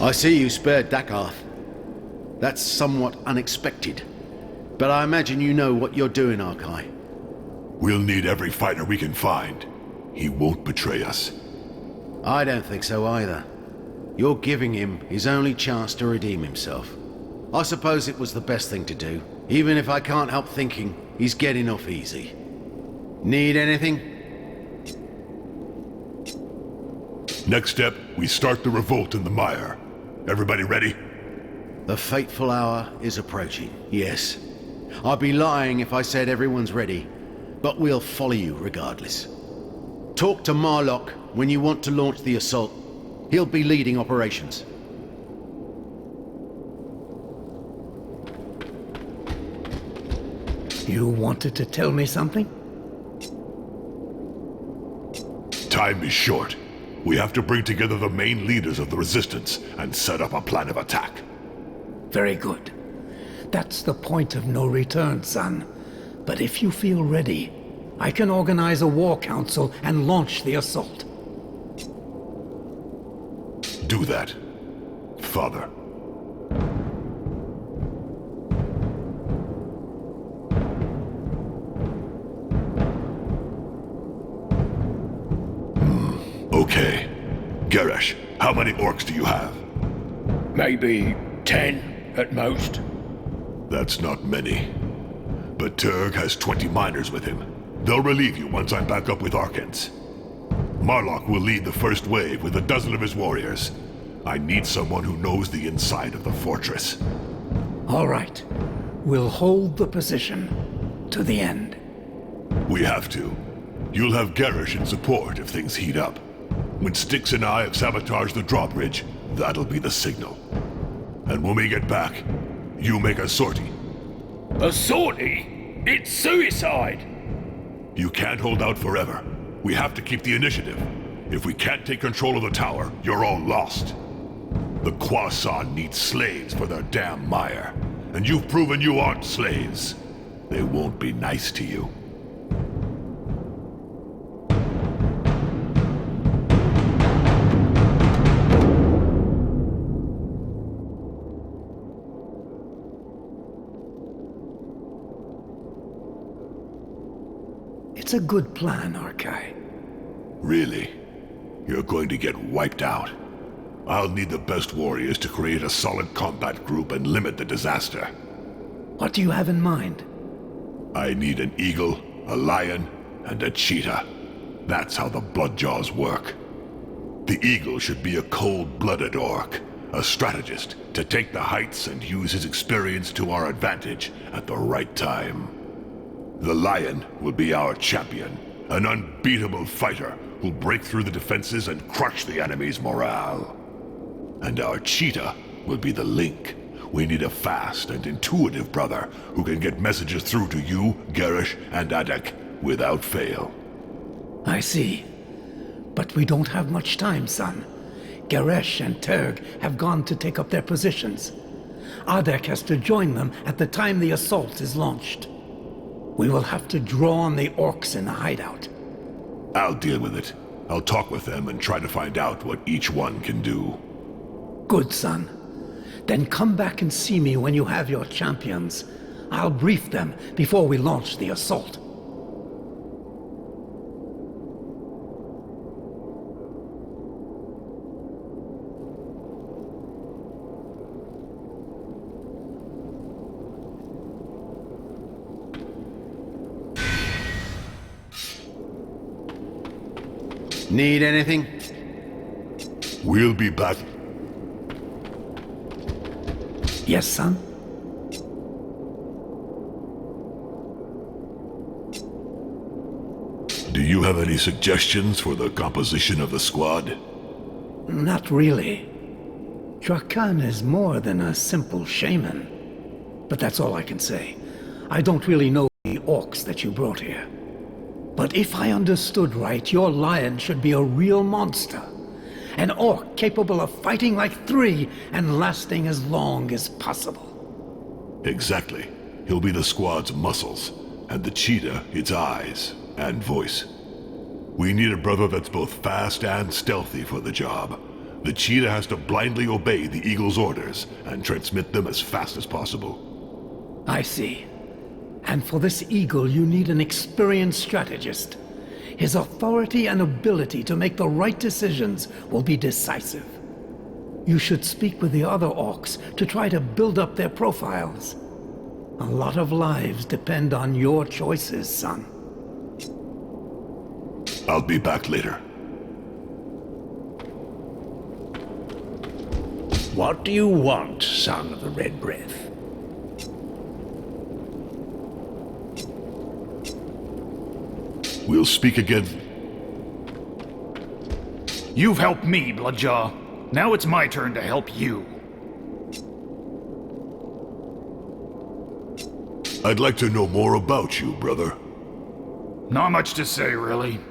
I see you spared Dakath. That's somewhat unexpected. But I imagine you know what you're doing, Arkai. We'll need every fighter we can find. He won't betray us. I don't think so either. You're giving him his only chance to redeem himself. I suppose it was the best thing to do, even if I can't help thinking he's getting off easy. Need anything? Next step, we start the revolt in the mire. Everybody ready? The fateful hour is approaching, yes. I'd be lying if I said everyone's ready, but we'll follow you regardless. Talk to Marlock when you want to launch the assault. He'll be leading operations. You wanted to tell me something? Time is short. We have to bring together the main leaders of the Resistance and set up a plan of attack. Very good. That's the point of no return, son. But if you feel ready, I can organize a war council and launch the assault. Do that, Father. Okay. Garok, how many orcs do you have? Maybe 10 at most. That's not many. But Turg has 20 miners with him. They'll relieve you once I'm back up with Archons. Marlock will lead the first wave with a dozen of his warriors. I need someone who knows the inside of the fortress. All right. We'll hold the position to the end. We have to. You'll have Garok in support if things heat up. When Styx and I have sabotaged the drawbridge, that'll be the signal. And when we get back, you make a sortie. A sortie? It's suicide! You can't hold out forever. We have to keep the initiative. If we can't take control of the tower, you're all lost. The Kwasan need slaves for their damn mire. And you've proven you aren't slaves. They won't be nice to you. It's a good plan, Arkai. Really? You're going to get wiped out. I'll need the best warriors to create a solid combat group and limit the disaster. What do you have in mind? I need an eagle, a lion, and a cheetah. That's how the Bloodjaws work. The eagle should be a cold-blooded orc, a strategist to take the heights and use his experience to our advantage at the right time. The lion will be our champion, an unbeatable fighter who'll break through the defenses and crush the enemy's morale. And our cheetah will be the link. We need a fast and intuitive brother who can get messages through to you, Garok, and Adek without fail. I see. But we don't have much time, son. Garok and Turg have gone to take up their positions. Adek has to join them at the time the assault is launched. We will have to draw on the orcs in the hideout. I'll deal with it. I'll talk with them and try to find out what each one can do. Good, son. Then come back and see me when you have your champions. I'll brief them before we launch the assault. Need anything? We'll be back. Yes, son? Do you have any suggestions for the composition of the squad? Not really. Drakane is more than a simple shaman. But that's all I can say. I don't really know the orcs that you brought here. But if I understood right, your lion should be a real monster. An orc capable of fighting like 3 and lasting as long as possible. Exactly. He'll be the squad's muscles, and the cheetah its eyes and voice. We need a brother that's both fast and stealthy for the job. The Cheetah has to blindly obey the Eagle's orders and transmit them as fast as possible. I see. And for this Eagle, you need an experienced strategist. His authority and ability to make the right decisions will be decisive. You should speak with the other Orcs to try to build up their profiles. A lot of lives depend on your choices, son. I'll be back later. What do you want, son of the Red Breath? We'll speak again. You've helped me, Bloodjaw. Now it's my turn to help you. I'd like to know more about you, brother. Not much to say, really.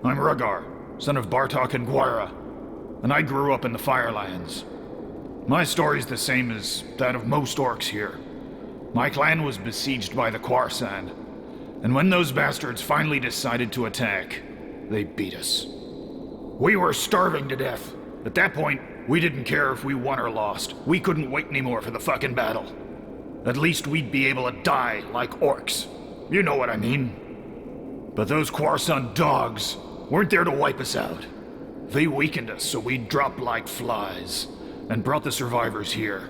I'm Rhaegar, son of Bartok and Gwara, and I grew up in the Firelands. My story's the same as that of most Orcs here. My clan was besieged by the Quarsand, and when those bastards finally decided to attack, they beat us. We were starving to death. At that point, we didn't care if we won or lost. We couldn't wait anymore for the fucking battle. At least we'd be able to die like Orcs. You know what I mean. But those Quarsand dogs weren't there to wipe us out. They weakened us so we dropped like flies, and brought the survivors here,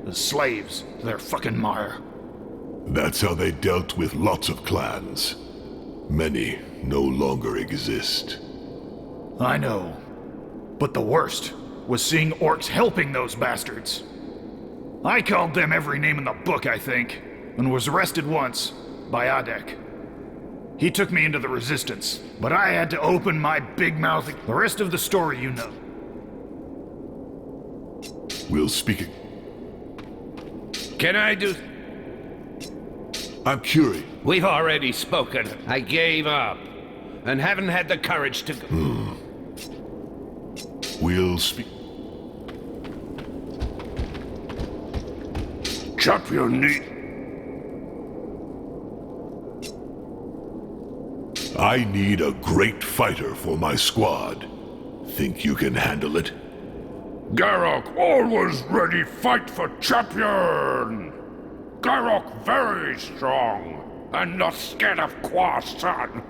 as slaves to their fucking mire. That's how they dealt with lots of clans. Many no longer exist. I know. But the worst was seeing Orcs helping those bastards. I called them every name in the book, I think, and was arrested once by Adek. He took me into the Resistance, but I had to open my big mouth. The rest of the story you know. We'll speak. Can I do... I'm curious. We've already spoken. I gave up, and haven't had the courage to... We'll speak. Chop your knee. I need a great fighter for my squad. Think you can handle it? Garok always ready fight for champion. Garok very strong and not scared of Quarsan.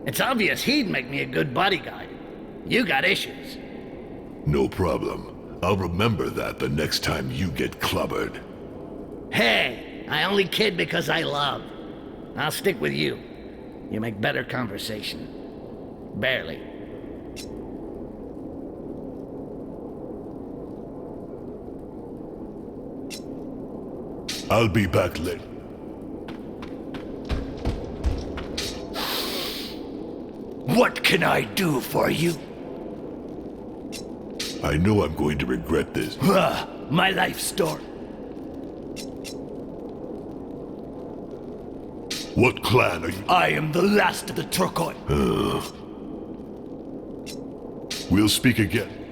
It's obvious he'd make me a good bodyguard. You got issues. No problem. I'll remember that the next time you get clobbered. Hey, I only kid because I love. I'll stick with you. You make better conversation. Barely. I'll be back later. What can I do for you? I know I'm going to regret this. My life story. What clan are you? I am the last of the Turkoi. We'll speak again.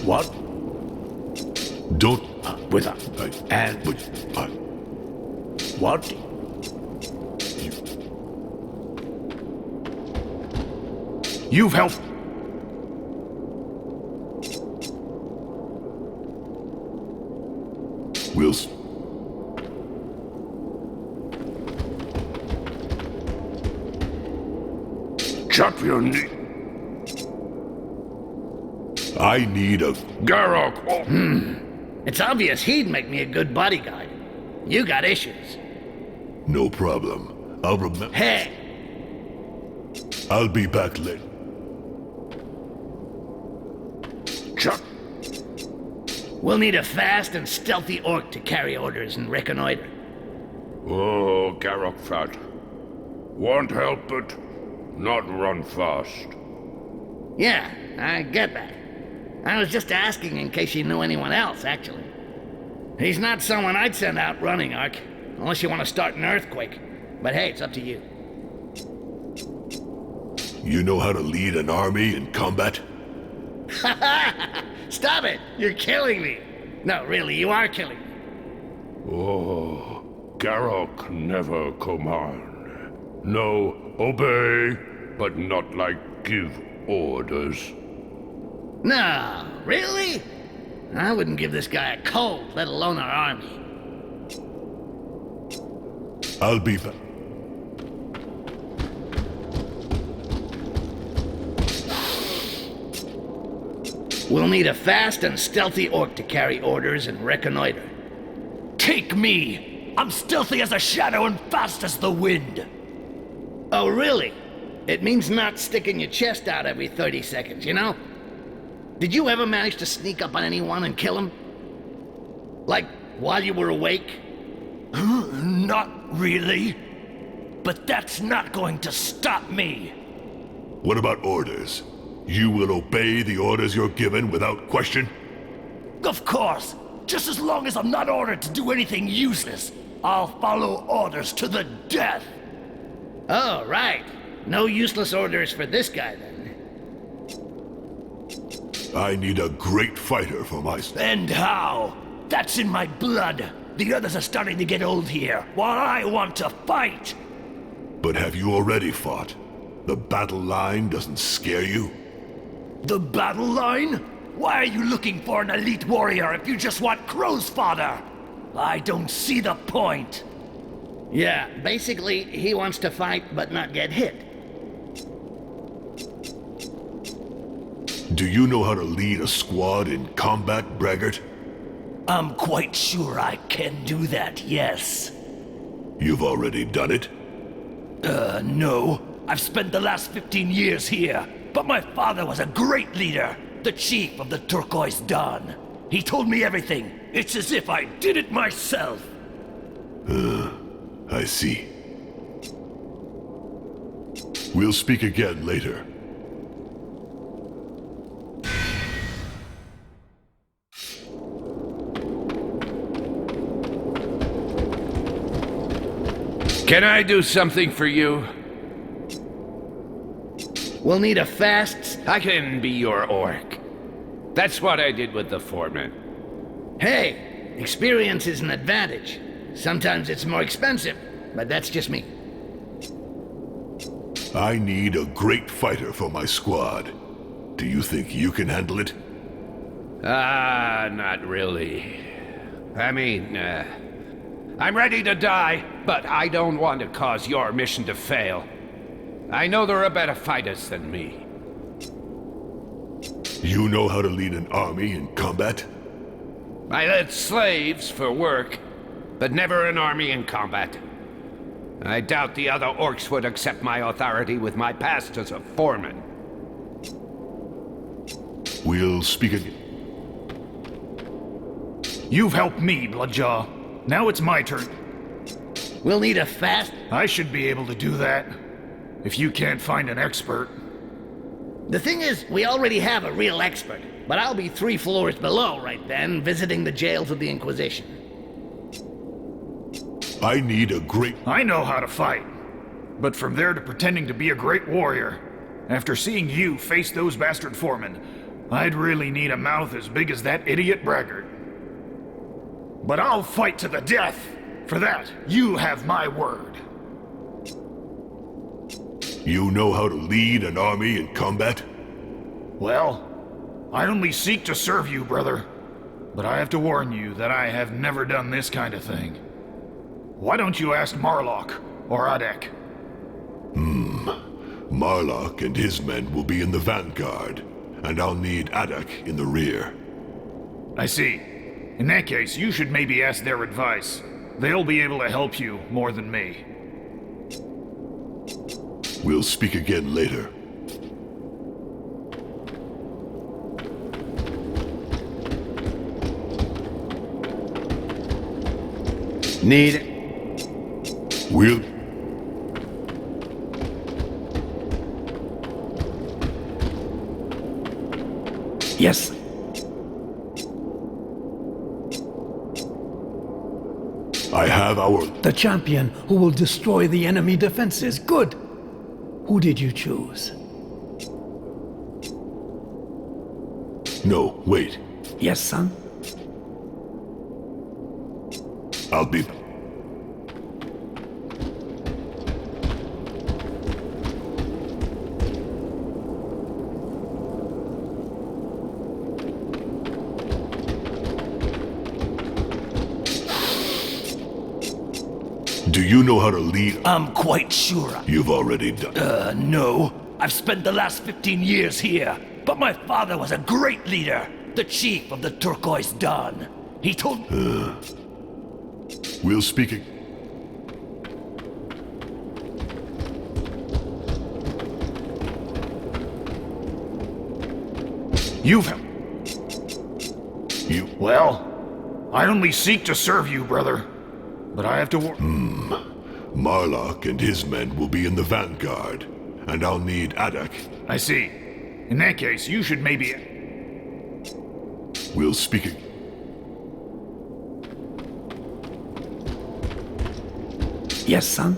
What? Don't... With a... And... What? You've helped... We'll... Chop your knee. I need a... Garok. It's obvious he'd make me a good bodyguard. You got issues. No problem. I'll remember... Hey, I'll be back later. Chop. we'll need a fast and stealthy orc to carry orders and reconnoiter. Oh, Garok fat. Won't help it. Not run fast. Yeah, I get that. I was just asking in case you knew anyone else, actually. He's not someone I'd send out running, Ark. Unless you want to start an earthquake. But hey, it's up to you. You know how to lead an army in combat? Stop it! You're killing me! No, really, you are killing me. Oh, Garok never command. No, obey, but not like give orders. No, really? I wouldn't give this guy a cold, let alone our army. I'll be back. We'll need a fast and stealthy orc to carry orders and reconnoiter. Take me! I'm stealthy as a shadow and fast as the wind! Oh, really? It means not sticking your chest out every 30 seconds, you know? Did you ever manage to sneak up on anyone and kill him? Like, while you were awake? Not really. But that's not going to stop me. What about orders? You will obey the orders you're given without question? Of course. Just as long as I'm not ordered to do anything useless, I'll follow orders to the death. Oh, right. No useless orders for this guy, then. I need a great fighter for my... And how? That's in my blood. The others are starting to get old here, while I want to fight. But have you already fought? The battle line doesn't scare you? The battle line? Why are you looking for an elite warrior if you just want crow's fodder? I don't see the point. Yeah, basically, he wants to fight but not get hit. Do you know how to lead a squad in combat, braggart? I'm quite sure I can do that, yes. You've already done it? No. I've spent the last 15 years here, but my father was a great leader, the chief of the Turquoise Dawn. He told me everything. It's as if I did it myself. I see. We'll speak again later. Can I do something for you? We'll need a fast... I can be your orc. That's what I did with the foreman. Hey, experience is an advantage. Sometimes it's more expensive, but that's just me. I need a great fighter for my squad. Do you think you can handle it? Not really. I mean, I'm ready to die, but I don't want to cause your mission to fail. I know there are better fighters than me. You know how to lead an army in combat? I led slaves for work, but never an army in combat. I doubt the other orcs would accept my authority with my past as a foreman. We'll speak again. You've helped me, Bloodjaw. Now it's my turn. We'll need a fast... I should be able to do that. If you can't find an expert. The thing is, we already have a real expert, but I'll be 3 floors below right then, visiting the jails of the Inquisition. I need a great... I know how to fight. But from there to pretending to be a great warrior, after seeing you face those bastard foremen, I'd really need a mouth as big as that idiot braggart. But I'll fight to the death. For that, you have my word. You know how to lead an army in combat? Well, I only seek to serve you, brother. But I have to warn you that I have never done this kind of thing. Why don't you ask Marlock or Adek? Marlock and his men will be in the vanguard, and I'll need Adek in the rear. I see. In that case, you should maybe ask their advice. They'll be able to help you more than me. We'll speak again later. Need it. We'll... Yes. I have our... The champion who will destroy the enemy defenses. Good. Who did you choose? No, wait. Yes, son? I'll be... Do you know how to lead? I'm quite sure. You've already done. No. I've spent the last 15 years here. But my father was a great leader. The chief of the Turquoise Dawn. He told... We'll speak... You've... You... Well, I only seek to serve you, brother. But I have to Marlock and his men will be in the vanguard. And I'll need Adak. I see. In that case, you should maybe... We'll speak... Yes, son?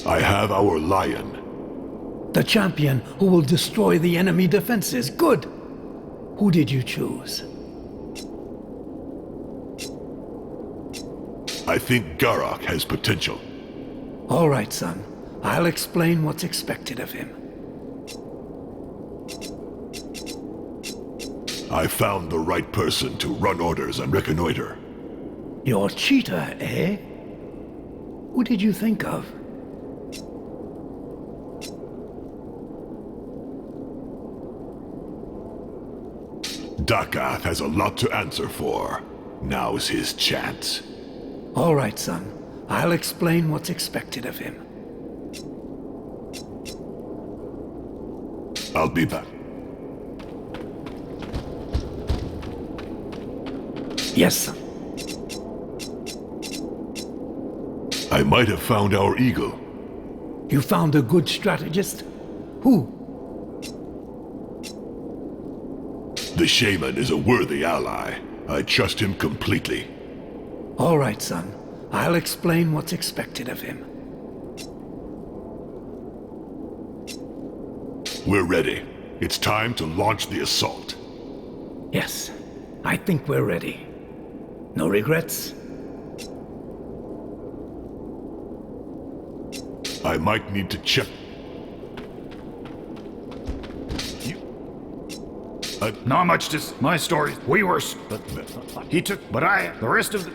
I have our lion. The champion who will destroy the enemy defenses. Good. Who did you choose? I think Garok has potential. All right, son. I'll explain what's expected of him. I found the right person to run orders and reconnoiter. Your Cheetah, eh? Who did you think of? Dakath has a lot to answer for. Now's his chance. All right, son. I'll explain what's expected of him. I'll be back. Yes, son. I might have found our eagle. You found a good strategist? Who? The shaman is a worthy ally. I trust him completely. All right, son. I'll explain what's expected of him. We're ready. It's time to launch the assault. Yes, I think we're ready. No regrets? I might need to check. Not much to... My story. We were... But he took... But I... The rest of the...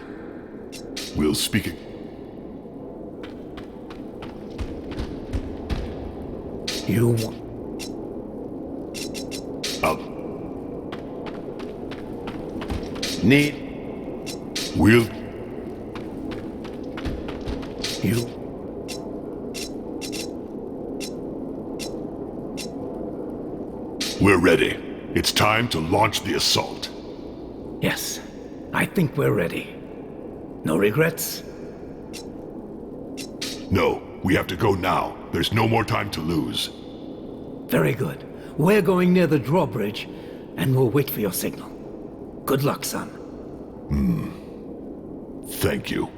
We'll speak it. You want... Need... We'll... You... We're ready. It's time to launch the assault. Yes, I think we're ready. No regrets? No, we have to go now. There's no more time to lose. Very good. We're going near the drawbridge, and we'll wait for your signal. Good luck, son. Thank you.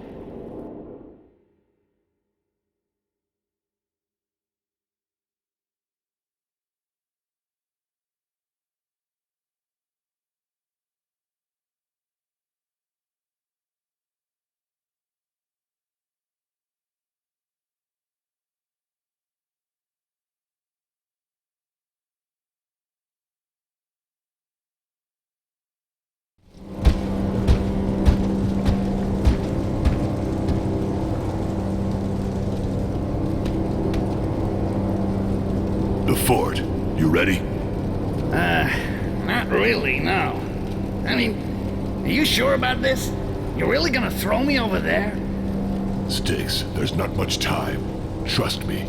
The fort. You ready? Not really, no. I mean, are you sure about this? You're really gonna throw me over there? Styx, there's not much time. Trust me.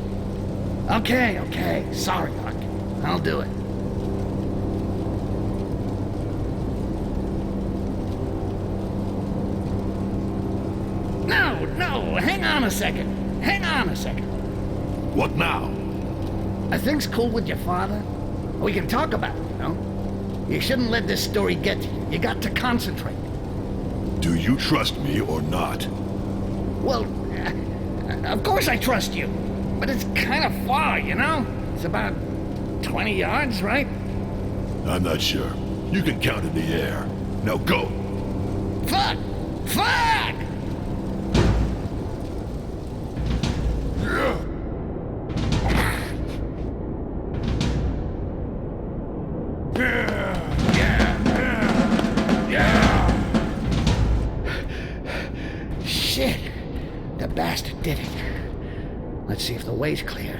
Okay. Sorry, Doc. I'll do it. No, hang on a second. What now? Are things cool with your father? We can talk about it, you know? You shouldn't let this story get to you. You got to concentrate. Do you trust me or not? Well, of course I trust you. But it's kind of far, you know? It's about 20 yards, right? I'm not sure. You can count in the air. Now go! Fuck! Fuck! Shit! The bastard did it. Let's see if the way's clear.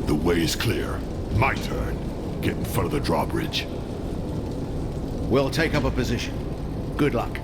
The way's clear. My turn. Get in front of the drawbridge. We'll take up a position. Good luck.